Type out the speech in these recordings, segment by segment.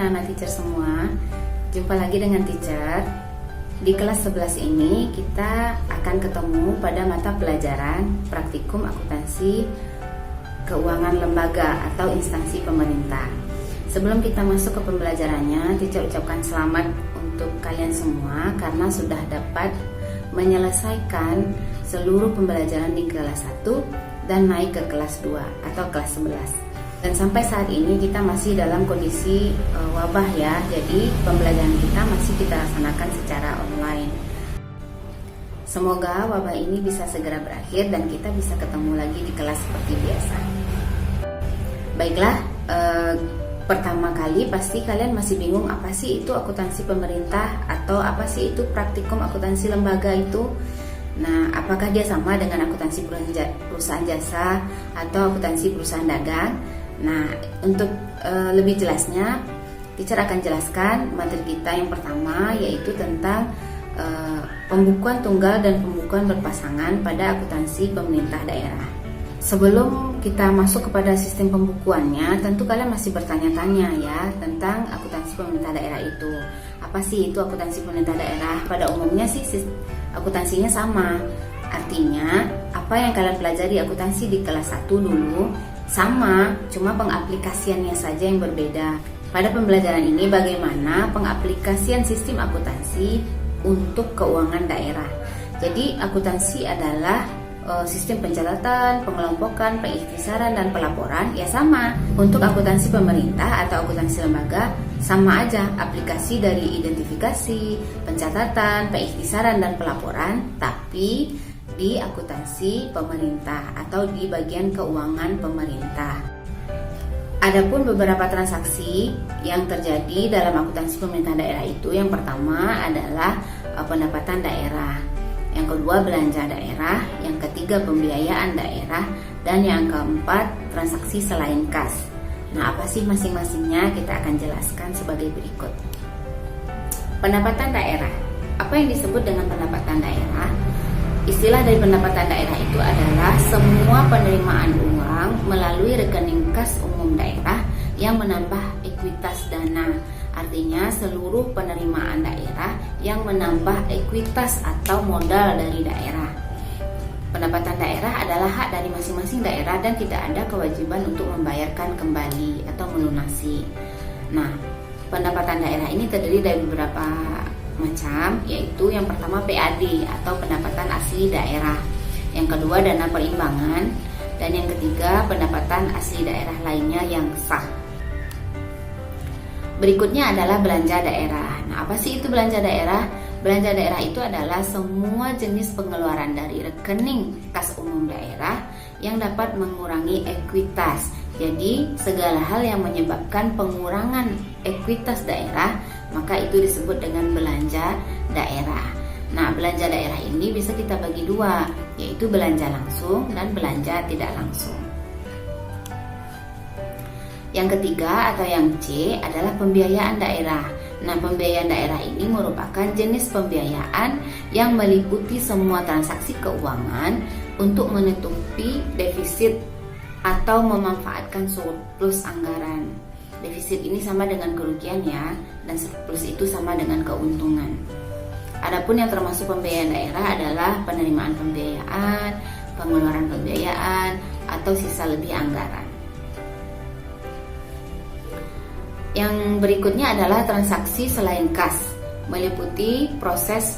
anak-anak teacher semua, jumpa lagi dengan teacher. Di kelas 11 ini kita akan ketemu pada mata pelajaran praktikum akuntansi keuangan lembaga atau instansi pemerintah. Sebelum kita masuk ke pembelajarannya, teacher ucapkan selamat untuk kalian semua karena sudah dapat menyelesaikan seluruh pembelajaran di kelas 1 dan naik ke kelas 2 atau kelas 11. Dan sampai saat ini kita masih dalam kondisi wabah ya, jadi pembelajaran kita masih kita laksanakan secara online. Semoga wabah ini bisa segera berakhir dan kita bisa ketemu lagi di kelas seperti biasa. Baiklah, pertama kali pasti kalian masih bingung apa sih itu akuntansi pemerintah atau apa sih itu praktikum akuntansi lembaga itu. Nah, apakah dia sama dengan akuntansi perusahaan jasa atau akuntansi perusahaan dagang? Nah, untuk lebih jelasnya, teacher akan jelaskan materi kita yang pertama, yaitu tentang pembukuan tunggal dan pembukuan berpasangan pada akuntansi pemerintah daerah. Sebelum kita masuk kepada sistem pembukuannya, tentu kalian masih bertanya-tanya ya tentang akuntansi pemerintah daerah itu. Apa sih itu akuntansi pemerintah daerah? Pada umumnya sih akuntansinya sama. Artinya, apa yang kalian pelajari akuntansi di kelas 1 dulu sama, cuma pengaplikasiannya saja yang berbeda. Pada pembelajaran ini bagaimana pengaplikasian sistem akuntansi untuk keuangan daerah. Jadi akuntansi adalah sistem pencatatan, pengelompokan, pengikhtisaran, dan pelaporan ya sama. Untuk akuntansi pemerintah atau akuntansi lembaga sama aja, aplikasi dari identifikasi, pencatatan, pengikhtisaran, dan pelaporan, tapi di akuntansi pemerintah atau di bagian keuangan pemerintah. Adapun beberapa transaksi yang terjadi dalam akuntansi pemerintah daerah itu, yang pertama adalah pendapatan daerah, yang kedua belanja daerah, yang ketiga pembiayaan daerah, dan yang keempat transaksi selain kas. Nah, apa sih masing-masingnya kita akan jelaskan sebagai berikut. Pendapatan daerah. Apa yang disebut dengan pendapatan daerah? Istilah dari pendapatan daerah itu adalah semua penerimaan uang melalui rekening kas umum daerah yang menambah ekuitas dana. Artinya seluruh penerimaan daerah yang menambah ekuitas atau modal dari daerah. Pendapatan daerah adalah hak dari masing-masing daerah dan tidak ada kewajiban untuk membayarkan kembali atau melunasi. Nah, pendapatan daerah ini terdiri dari beberapa macam, yaitu yang pertama PAD atau pendapatan asli daerah, yang kedua dana perimbangan, dan yang ketiga pendapatan asli daerah lainnya yang sah. Berikutnya adalah belanja daerah. Nah, apa sih itu belanja daerah? Belanja daerah itu adalah semua jenis pengeluaran dari rekening kas umum daerah yang dapat mengurangi ekuitas. Jadi, segala hal yang menyebabkan pengurangan ekuitas daerah, maka itu disebut dengan belanja daerah. Nah, belanja daerah ini bisa kita bagi dua, yaitu belanja langsung dan belanja tidak langsung. Yang ketiga atau yang C adalah pembiayaan daerah. Nah, pembiayaan daerah ini merupakan jenis pembiayaan yang meliputi semua transaksi keuangan untuk menutupi defisit atau memanfaatkan surplus anggaran. Defisit ini sama dengan kerugian ya, dan surplus itu sama dengan keuntungan. Adapun yang termasuk pembiayaan daerah adalah penerimaan pembiayaan, pengeluaran pembiayaan, atau sisa lebih anggaran. Yang berikutnya adalah transaksi selain kas, meliputi proses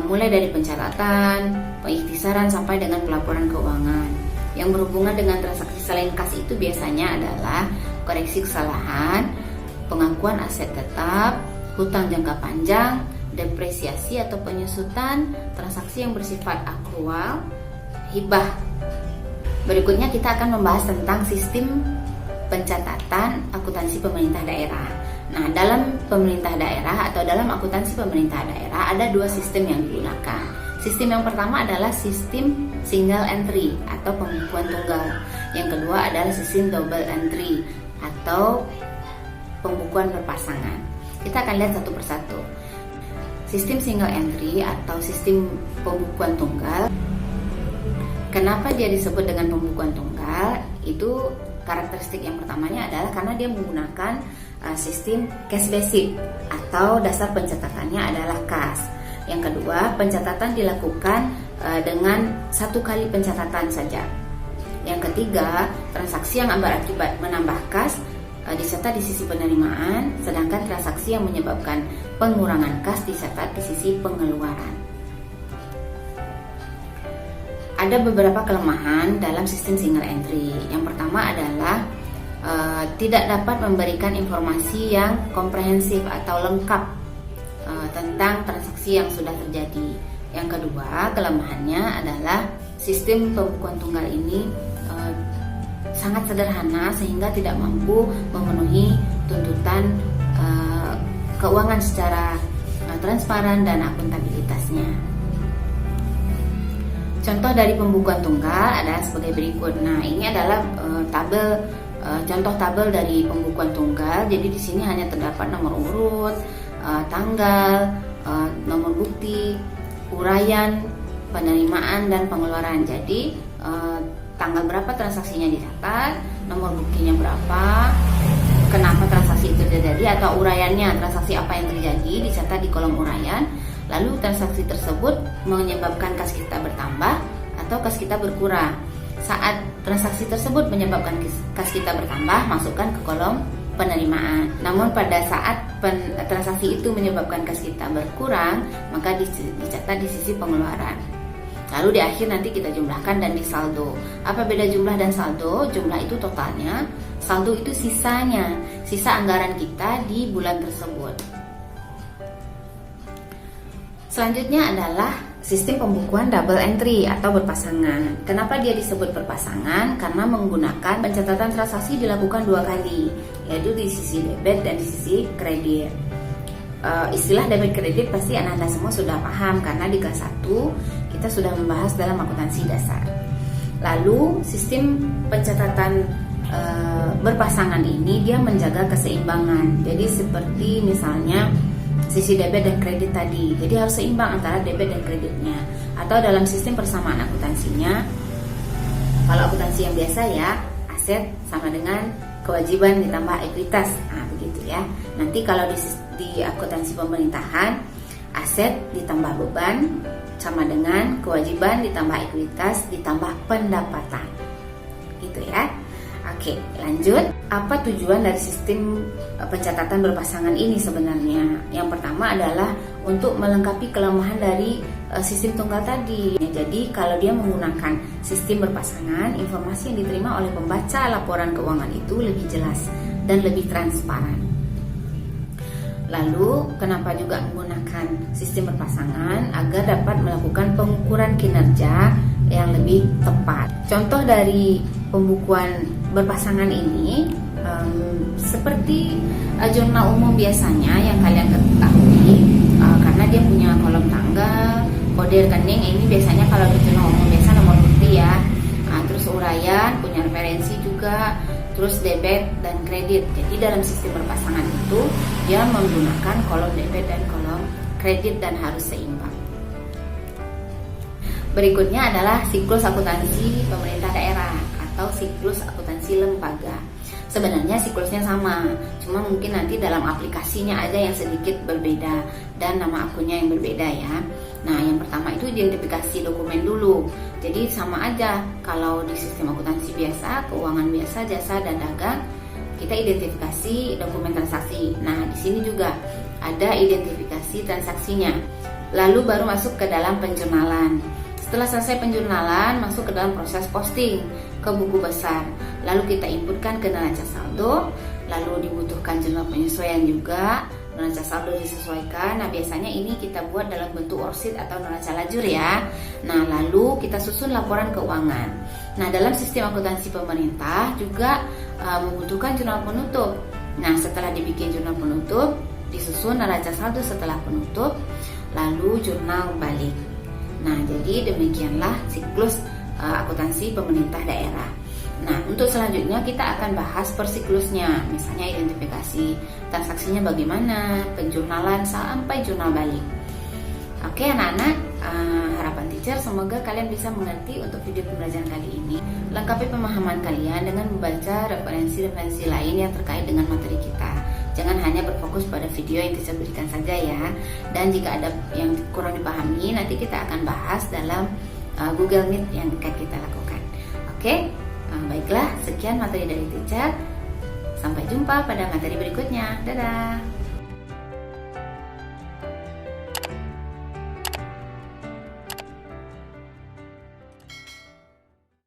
mulai dari pencatatan, pengikhtisaran sampai dengan pelaporan keuangan. Yang berhubungan dengan transaksi selain kas itu biasanya adalah koreksi kesalahan, pengakuan aset tetap, hutang jangka panjang, depresiasi atau penyusutan, transaksi yang bersifat akrual, hibah. Berikutnya kita akan membahas tentang sistem pencatatan akuntansi pemerintah daerah. Nah, dalam pemerintah daerah atau dalam akuntansi pemerintah daerah ada dua sistem yang digunakan. Sistem yang pertama adalah sistem single entry atau pembukuan tunggal. Yang kedua adalah sistem double entry atau pembukuan berpasangan. Kita akan lihat satu persatu. Sistem single entry atau sistem pembukuan tunggal. Kenapa dia disebut dengan pembukuan tunggal? Itu karakteristik yang pertamanya adalah karena dia menggunakan sistem cash basic atau dasar pencatatannya adalah kas. Yang kedua, pencatatan dilakukan dengan 1 kali pencatatan saja. Yang ketiga, transaksi yang berakibat menambah kas dicatat di sisi penerimaan, sedangkan transaksi yang menyebabkan pengurangan kas dicatat di sisi pengeluaran. Ada beberapa kelemahan dalam sistem single entry. Yang pertama adalah tidak dapat memberikan informasi yang komprehensif atau lengkap tentang transaksi yang sudah terjadi. Yang kedua, kelemahannya adalah sistem pembukuan tunggal ini sangat sederhana sehingga tidak mampu memenuhi tuntutan keuangan secara transparan dan akuntabilitasnya. Contoh dari pembukuan tunggal adalah sebagai berikut. Nah, ini adalah contoh tabel dari pembukuan tunggal. Jadi di sini hanya terdapat nomor urut, tanggal, nomor bukti, uraian, penerimaan dan pengeluaran. Jadi tanggal berapa transaksinya dicatat, nomor buktinya berapa, kenapa transaksi itu terjadi atau uraiannya, transaksi apa yang terjadi dicatat di kolom uraian. Lalu transaksi tersebut menyebabkan kas kita bertambah atau kas kita berkurang. Saat transaksi tersebut menyebabkan kas kita bertambah, masukkan ke kolom penerimaan. Namun pada saat transaksi itu menyebabkan kas kita berkurang, maka dicatat di sisi pengeluaran. Lalu di akhir nanti kita jumlahkan dan disaldo. Apa beda jumlah dan saldo? Jumlah itu totalnya, saldo itu sisanya, sisa anggaran kita di bulan tersebut. Selanjutnya adalah sistem pembukuan double entry atau berpasangan. Kenapa dia disebut berpasangan? Karena menggunakan pencatatan transaksi dilakukan 2 kali, yaitu di sisi debit dan di sisi kredit. Istilah debit kredit pasti anak-anak semua sudah paham karena di kelas 1 kita sudah membahas dalam akuntansi dasar. Lalu sistem pencatatan berpasangan ini dia menjaga keseimbangan. Jadi seperti misalnya sisi debit dan kredit tadi, jadi harus seimbang antara debit dan kreditnya. Atau dalam sistem persamaan akuntansinya, kalau akuntansi yang biasa ya, aset sama dengan kewajiban ditambah ekuitas, begitu ya. Nanti kalau di akuntansi pemerintahan, aset ditambah beban sama dengan kewajiban ditambah ekuitas ditambah pendapatan, gitu ya. Oke, lanjut. Apa tujuan dari sistem pencatatan berpasangan ini sebenarnya? Yang pertama adalah untuk melengkapi kelemahan dari sistem tunggal tadi. Jadi kalau dia menggunakan sistem berpasangan, informasi yang diterima oleh pembaca laporan keuangan itu lebih jelas dan lebih transparan. Lalu kenapa juga menggunakan sistem berpasangan? Agar dapat melakukan pengukuran kinerja yang lebih tepat. Contoh dari pembukuan berpasangan ini seperti jurnal umum biasanya yang kalian ketahui, karena dia punya kolom tanggal, kode rekening. Ini biasanya kalau di jurnal umum biasa nomor bukti ya. Terus uraian, punya referensi juga, terus debit dan kredit. Jadi dalam sistem berpasangan itu dia menggunakan kolom debit dan kolom kredit dan harus seimbang. Berikutnya adalah siklus akuntansi pemerintah daerah atau siklus akuntansi lembaga. Sebenarnya siklusnya sama, cuma mungkin nanti dalam aplikasinya aja yang sedikit berbeda dan nama akunnya yang berbeda ya. Nah, yang pertama itu identifikasi dokumen dulu. Jadi sama aja kalau di sistem akuntansi biasa, keuangan biasa, jasa dan dagang, kita identifikasi dokumen transaksi. Nah, di sini juga ada identifikasi transaksinya. Lalu baru masuk ke dalam penjurnalan. Setelah selesai penjurnalan, masuk ke dalam proses posting ke buku besar. Lalu kita inputkan ke neraca saldo, lalu dibutuhkan jurnal penyesuaian juga. Neraca saldo disesuaikan. Nah, biasanya ini kita buat dalam bentuk worksheet atau neraca lajur ya. Nah, lalu kita susun laporan keuangan. Nah, dalam sistem akuntansi pemerintah juga membutuhkan jurnal penutup. Nah, setelah dibikin jurnal penutup, disusun neraca saldo setelah penutup, lalu jurnal balik. Nah, jadi demikianlah siklus akuntansi pemerintah daerah. Nah, untuk selanjutnya kita akan bahas per siklusnya, misalnya identifikasi transaksinya bagaimana, penjurnalan sampai jurnal balik. Oke anak-anak, harapan teacher semoga kalian bisa mengerti untuk video pembelajaran kali ini. Lengkapi pemahaman kalian dengan membaca referensi-referensi lain yang terkait dengan materi kita. Jangan hanya berfokus pada video yang teacher berikan saja ya. Dan jika ada yang kurang dipahami, nanti kita akan bahas dalam Google Meet yang akan kita lakukan. Oke, baiklah, sekian materi dari teacher. Sampai jumpa pada materi berikutnya. Dadah.